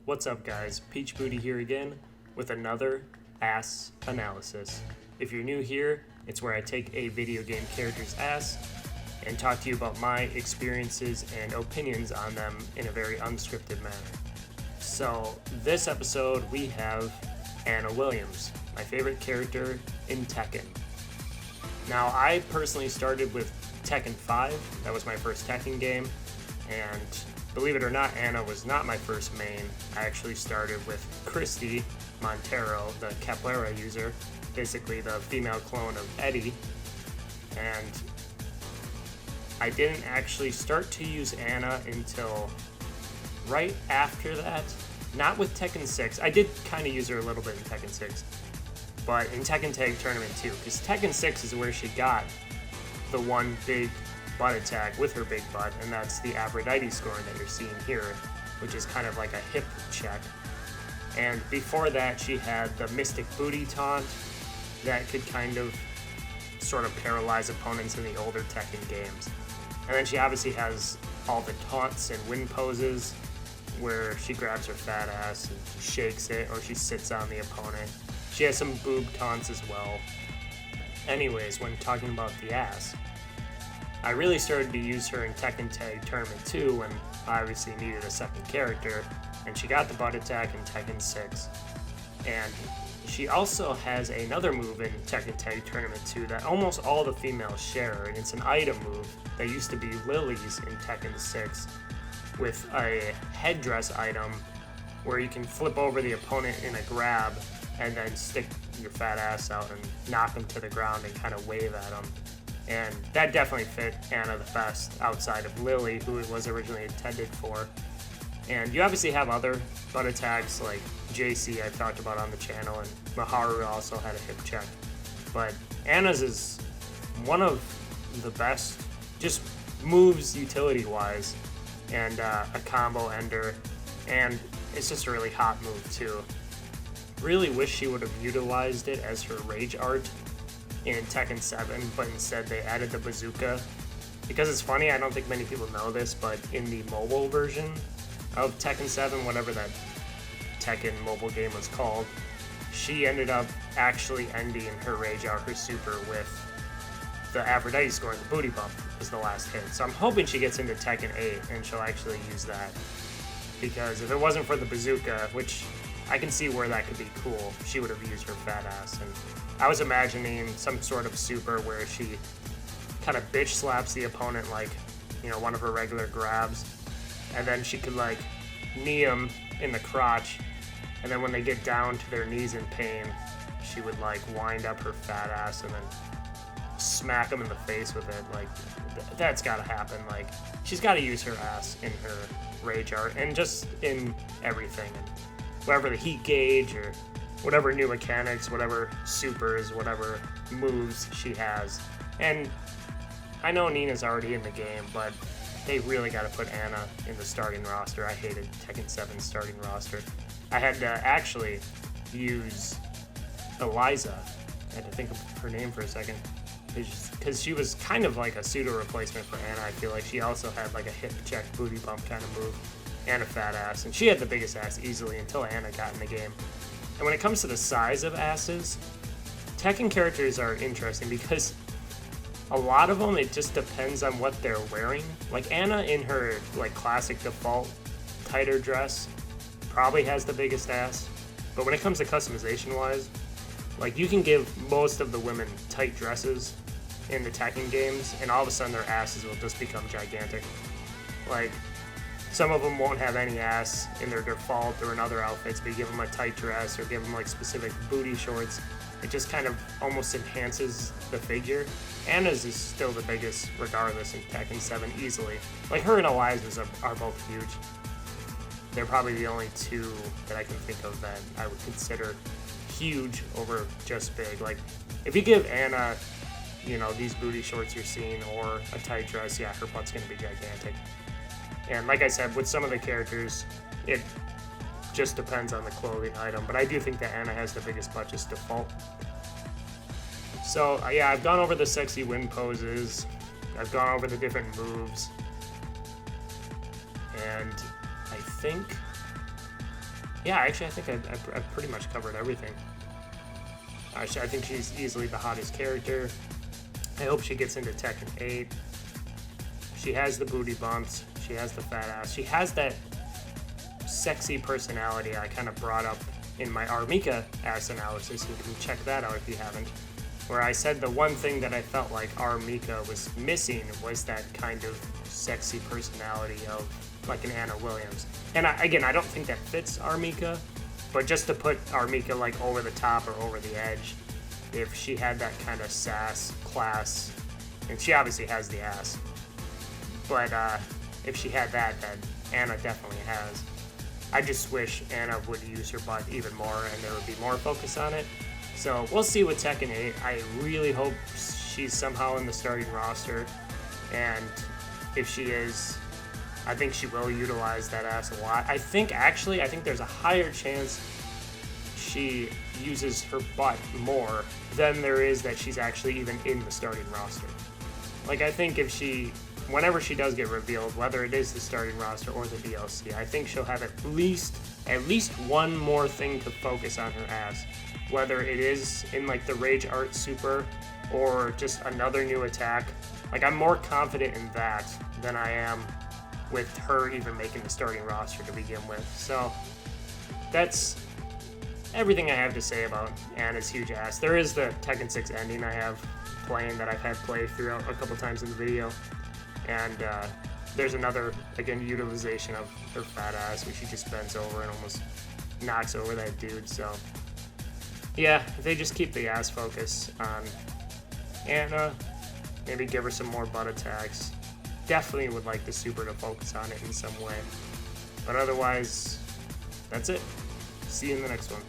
What's up guys, Peach Booty here again with another ass analysis. If you're new here, it's where I take a video game character's ass and talk to you about my experiences and opinions on them in a very unscripted manner. So this episode we have Anna Williams, my favorite character in Tekken. Now I personally started with Tekken 5, that was my first Tekken game, and believe it or not, Anna was not my first main. I actually started with Christy Montero, the Capoeira user, basically the female clone of Eddie. And I didn't actually start to use Anna until right after that. Not with Tekken 6. I did kind of use her a little bit in Tekken 6, but in Tekken Tag Tournament 2, because Tekken 6 is where she got the one big butt attack with her big butt, and that's the Aphrodite scoring that you're seeing here, which is kind of like a hip check. And before that, she had the Mystic Booty taunt that could kind of sort of paralyze opponents in the older Tekken games. And then she obviously has all the taunts and win poses where she grabs her fat ass and shakes it, or she sits on the opponent. She has some boob taunts as well. Anyways, when talking about the ass, I really started to use her in Tekken Tag Tournament 2 when I obviously needed a second character, and she got the butt attack in Tekken 6. And she also has another move in Tekken Tag Tournament 2 that almost all the females share, and it's an item move that used to be Lily's in Tekken 6 with a headdress item where you can flip over the opponent in a grab and then stick your fat ass out and knock them to the ground and kind of wave at them. And that definitely fit Anna the best outside of Lily, who it was originally intended for. And you obviously have other butt attacks like JC I've talked about on the channel, and Maharu also had a hip check. But Anna's is one of the best just moves utility-wise, and a combo ender, and it's just a really hot move too. Really wish she would have utilized it as her rage art in Tekken 7, but instead they added the bazooka. Because it's funny, I don't think many people know this, but in the mobile version of Tekken 7, whatever that Tekken mobile game was called, she ended up actually ending her rage art, her super, with the Aphrodite scoring the booty bump as the last hit. So I'm hoping she gets into Tekken 8 and she'll actually use that. Because if it wasn't for the bazooka, which I can see where that could be cool, she would have used her fat ass. And I was imagining some sort of super where she kind of bitch slaps the opponent like, you know, one of her regular grabs, and then she could like knee them in the crotch, and then when they get down to their knees in pain, she would like wind up her fat ass and then smack them in the face with it. Like, that's gotta happen. Like, she's gotta use her ass in her rage art and just in everything. And whatever the heat gauge or whatever new mechanics, whatever supers, whatever moves she has. And I know Nina's already in the game, but they really got to put Anna in the starting roster. I hated Tekken 7's starting roster. I had to actually use Eliza. I had to think of her name for a second, because she was kind of like a pseudo replacement for Anna. I feel like she also had like a hip check, booty bump kind of move, and a fat ass, and she had the biggest ass easily until Anna got in the game. And when it comes to the size of asses, Tekken characters are interesting because a lot of them, it just depends on what they're wearing. Like Anna in her like classic default tighter dress probably has the biggest ass, but when it comes to customization wise, like you can give most of the women tight dresses in the Tekken games, and all of a sudden their asses will just become gigantic. Like, some of them won't have any ass in their default or in other outfits, but you give them a tight dress or give them like specific booty shorts, it just kind of almost enhances the figure. Anna's is still the biggest regardless in Tekken 7 easily. Like her and Eliza's are both huge. They're probably the only two that I can think of that I would consider huge over just big. Like if you give Anna, you know, these booty shorts you're seeing or a tight dress, yeah, her butt's gonna be gigantic. And like I said, with some of the characters, it just depends on the clothing item. But I do think that Anna has the biggest butt just default. So yeah, I've gone over the sexy win poses. I've gone over the different moves. And I think yeah, actually, I think I've pretty much covered everything. I think she's easily the hottest character. I hope she gets into Tekken 8. She has the booty bumps. She has the fat ass. She has that sexy personality I kind of brought up in my Armika ass analysis. You can check that out if you haven't. Where I said the one thing that I felt like Armika was missing was that kind of sexy personality of like an Anna Williams. And I don't think that fits Armika, but just to put Armika like over the top or over the edge, if she had that kind of sass, class, and she obviously has the ass, but if she had that, then Anna definitely has. I just wish Anna would use her butt even more and there would be more focus on it. So we'll see with Tekken 8. I really hope she's somehow in the starting roster, and if she is, I think she will utilize that ass a lot. I think there's a higher chance she uses her butt more than there is that she's actually even in the starting roster. Like, I think whenever she does get revealed, whether it is the starting roster or the DLC, I think she'll have at least one more thing to focus on her ass. Whether it is in like the Rage Art Super or just another new attack. Like, I'm more confident in that than I am with her even making the starting roster to begin with. So that's everything I have to say about Anna's huge ass. There is the Tekken 6 ending I have playing that I've had play throughout a couple times in the video. And there's another, again, utilization of her fat ass where she just bends over and almost knocks over that dude. So yeah, if they just keep the ass focus on Anna, maybe give her some more butt attacks. Definitely would like the super to focus on it in some way. But otherwise, that's it. See you in the next one.